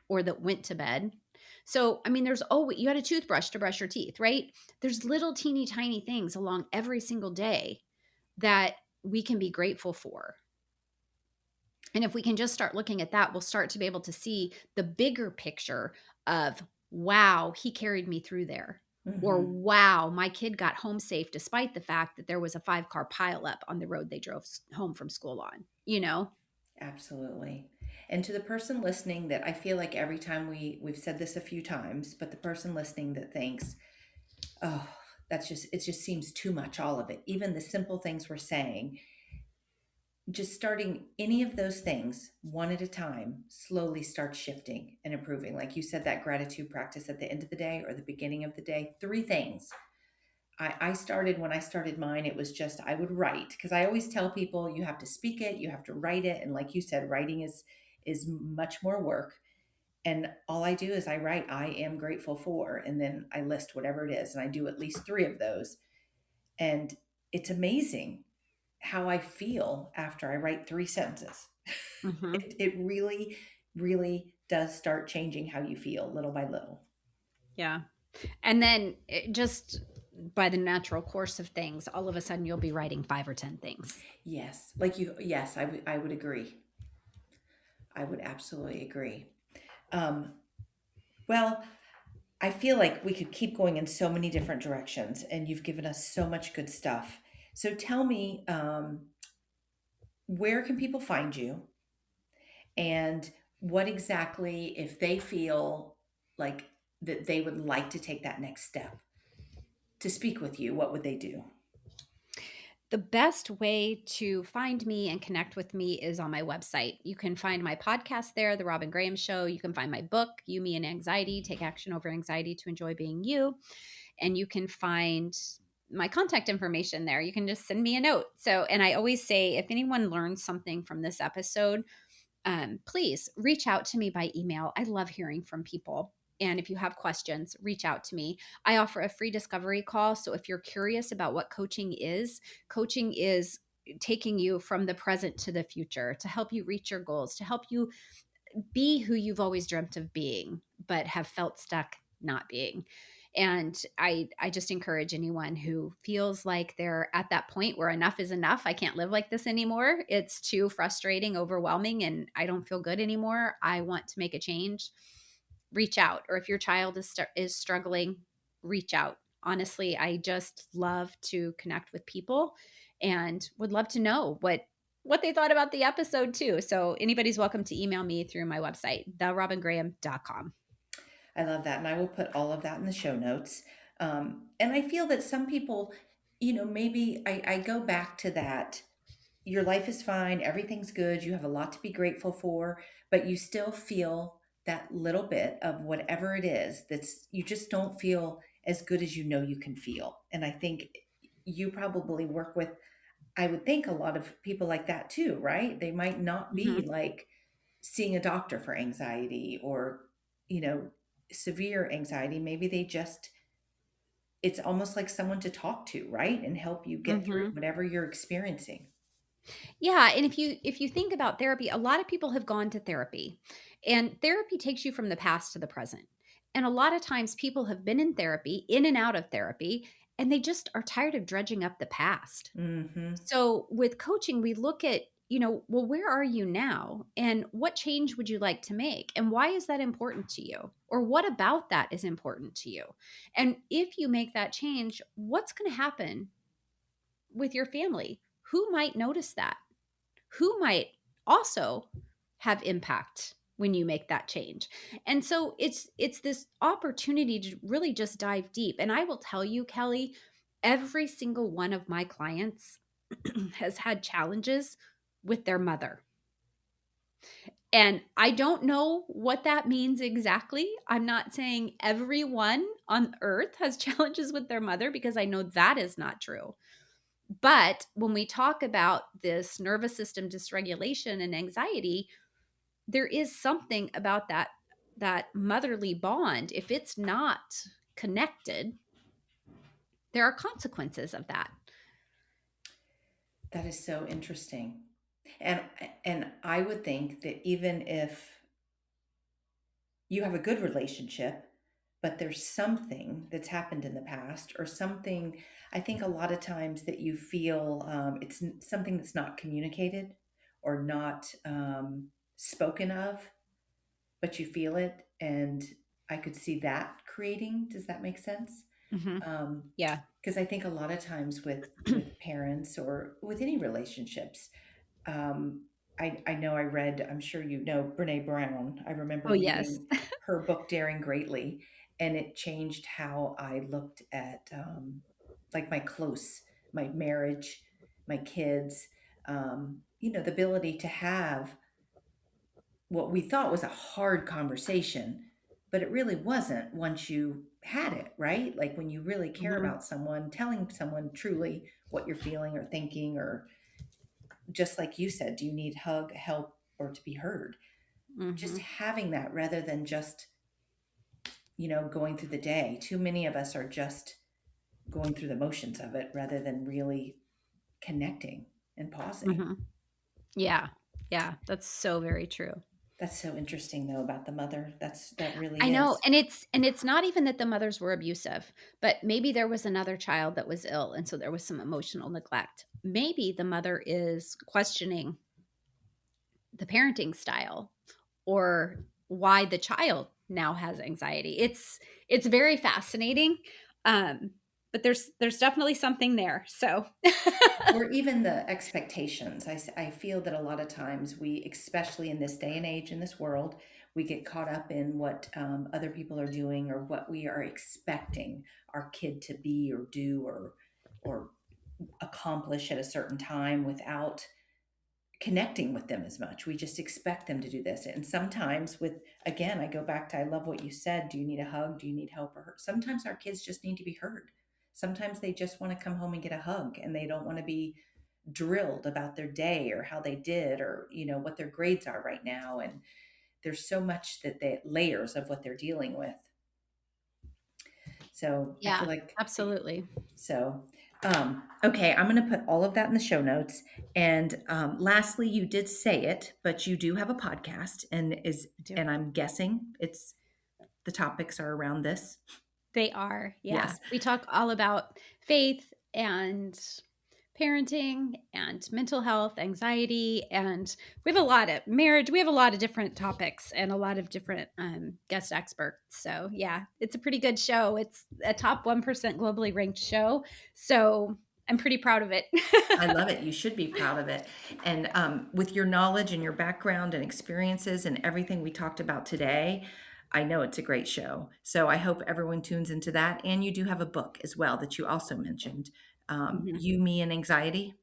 or that went to bed. So, I mean, there's always, you had a toothbrush to brush your teeth, right? There's little teeny tiny things along every single day that we can be grateful for. And if we can just start looking at that, we'll start to be able to see the bigger picture of, wow, he carried me through there. Or, Mhm. wow, my kid got home safe despite the fact that there was a 5-car pileup on the road they drove home from school on, you know? Absolutely. And to the person listening, that I feel like every time we've said this a few times, but the person listening that thinks, oh, it just seems too much, all of it. Even the simple things we're saying, just starting any of those things one at a time slowly starts shifting and improving. Like you said, that gratitude practice at the end of the day or the beginning of the day, 3 things. I started, when I started mine, it was just, I would write, because I always tell people you have to speak it, you have to write it. And like you said, writing is much more work. And all I do is I write, I am grateful for, and then I list whatever it is. And I do at least 3 of those. And it's amazing how I feel after I write 3 sentences. Hmm. It really, really does start changing how you feel little by little. Yeah. And then just by the natural course of things, all of a sudden you'll be writing 5 or 10 things. Yes. Yes, I would agree. I would absolutely agree. Um, well, I feel like we could keep going in so many different directions, and you've given us so much good stuff. So tell me, where can people find you, and what exactly, if they feel like that they would like to take that next step to speak with you, what would they do? The best way to find me and connect with me is on my website. You can find my podcast there, The Robyn Graham Show. You can find my book, You, Me, and Anxiety: Take Action Over Anxiety to Enjoy Being You. And you can find my contact information there. You can just send me a note. So, and I always say, if anyone learns something from this episode, please reach out to me by email. I love hearing from people. And if you have questions, reach out to me. I offer a free discovery call. So if you're curious about what coaching is taking you from the present to the future to help you reach your goals, to help you be who you've always dreamt of being, but have felt stuck not being. And I just encourage anyone who feels like they're at that point where enough is enough. I can't live like this anymore. It's too frustrating, overwhelming, and I don't feel good anymore. I want to make a change. Reach out. Or if your child is struggling, reach out. Honestly, I just love to connect with people and would love to know what they thought about the episode too. So anybody's welcome to email me through my website, therobyngraham.com. I love that. And I will put all of that in the show notes. And I feel that some people, maybe I go back to that. Your life is fine, everything's good, you have a lot to be grateful for, but you still feel that little bit of whatever it is that's you just don't feel as good as you can feel. And I think you probably work with, I would think, a lot of people like that too, right? They might not be Mhm. like seeing a doctor for anxiety or, you know, severe anxiety. Maybe they just, it's almost like someone to talk to, right? And help you get through Mhm. whatever you're experiencing. Yeah, and if you think about therapy, a lot of people have gone to therapy. And therapy takes you from the past to the present. And a lot of times people have been in therapy, in and out of therapy, and they just are tired of dredging up the past. Hmm. So with coaching, we look at, well, where are you now? And what change would you like to make? And why is that important to you? Or what about that is important to you? And if you make that change, what's going to happen with your family? Who might notice that? Who might also have impact when you make that change? And so it's this opportunity to really just dive deep. And I will tell you, Kelly, every single one of my clients has had challenges with their mother. And I don't know what that means exactly. I'm not saying everyone on earth has challenges with their mother because I know that is not true. But when we talk about this nervous system dysregulation and anxiety, there is something about that motherly bond. If it's not connected, there are consequences of that. That is so interesting. And and I would think that even if you have a good relationship, but there's something that's happened in the past or something, I think a lot of times that you feel something that's not communicated or not spoken of, but you feel it. And I could see that creating. Does that make sense? Hmm. Um, Yeah. because I think a lot of times with parents or with any relationships, um, I know I read, I'm sure you know Brene Brown. I remember Oh, yes. reading her book Daring Greatly, and it changed how I looked at like my marriage, my kids, the ability to have what we thought was a hard conversation, but it really wasn't once you had it, right? Like when you really care Hmm. about someone, telling someone truly what you're feeling or thinking, or just like you said, do you need hug, help, or to be heard? Just Hmm. having that rather than just, going through the day. Too many of us are just going through the motions of it rather than really connecting and pausing. Hmm. Yeah. Yeah. That's so very true. That's so interesting though about the mother. That I really know, is. and it's not even that the mothers were abusive, but maybe there was another child that was ill, and so there was some emotional neglect. Maybe the mother is questioning the parenting style or why the child now has anxiety. It's very fascinating, um, but there's definitely something there. So, Or even the expectations. I feel that a lot of times we, especially in this day and age, in this world, we get caught up in what other people are doing or what we are expecting our kid to be or do or accomplish at a certain time without connecting with them as much. We just expect them to do this. And sometimes again, I go back to, I love what you said. Do you need a hug? Do you need help or hurt? Sometimes our kids just need to be heard. Sometimes they just want to come home and get a hug and they don't want to be drilled about their day or how they did or, what their grades are right now. And there's so much that they layers of what they're dealing with. So I feel Yeah, like absolutely. so. Okay, I'm going to put all of that in the show notes. And lastly, you did say it, but you do have a podcast, I do. and I'm guessing it's the topics are around this. They are, yeah. Yes. We talk all about faith and parenting and mental health, anxiety, and we have a lot of marriage. We have a lot of different topics and a lot of different guest experts. So, yeah, it's a pretty good show. It's a top 1% globally ranked show. So, I'm pretty proud of it. I love it. You should be proud of it. And with your knowledge and your background and experiences and everything we talked about today, I know it's a great show. So I hope everyone tunes into that. And you do have a book as well that you also mentioned, Mhm. You, Me, and Anxiety.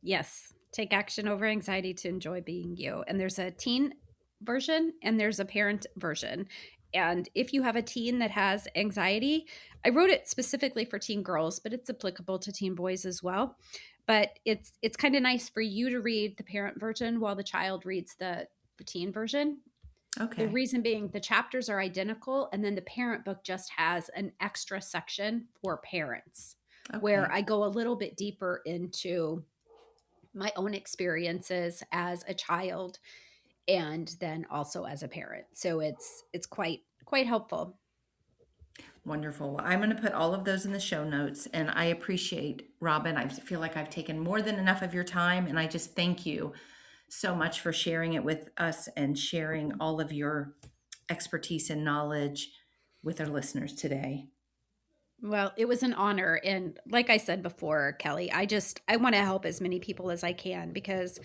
Yes. Take action over anxiety to enjoy being you. And there's a teen version and there's a parent version. And if you have a teen that has anxiety, I wrote it specifically for teen girls, but it's applicable to teen boys as well. But it's kind of nice for you to read the parent version while the child reads the teen version. The Okay. reason being the chapters are identical, and then the parent book just has an extra section for parents where Okay. I go a little bit deeper into my own experiences as a child and then also as a parent. So it's quite helpful. Wonderful. Well, I'm going to put all of those in the show notes. And I appreciate, Robin. I feel like I've taken more than enough of your time. And I just thank you so much for sharing it with us and sharing all of your expertise and knowledge with our listeners today. Well, it was an honor, and like I said before, Kelly, I want to help as many people as I can because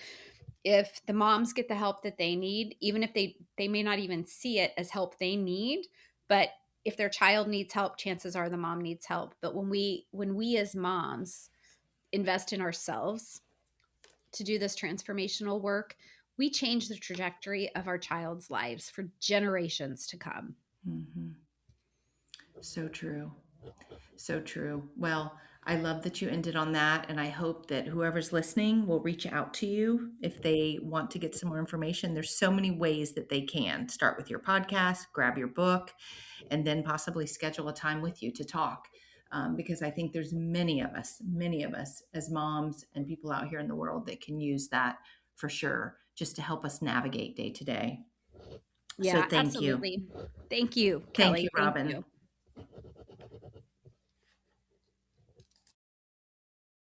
if the moms get the help that they need, even if they may not even see it as help they need, but if their child needs help, chances are the mom needs help. But when we as moms invest in ourselves to do this transformational work, we change the trajectory of our child's lives for generations to come. Mhm. So true. So true. Well, I love that you ended on that. And I hope that whoever's listening will reach out to you if they want to get some more information. There's so many ways that they can start with your podcast, grab your book, and then possibly schedule a time with you to talk. Because I think there's many of us as moms and people out here in the world that can use that for sure, just to help us navigate day to day. So Yeah, thank you. absolutely. Thank you, Thank you, Kelly. Thank Robin. you.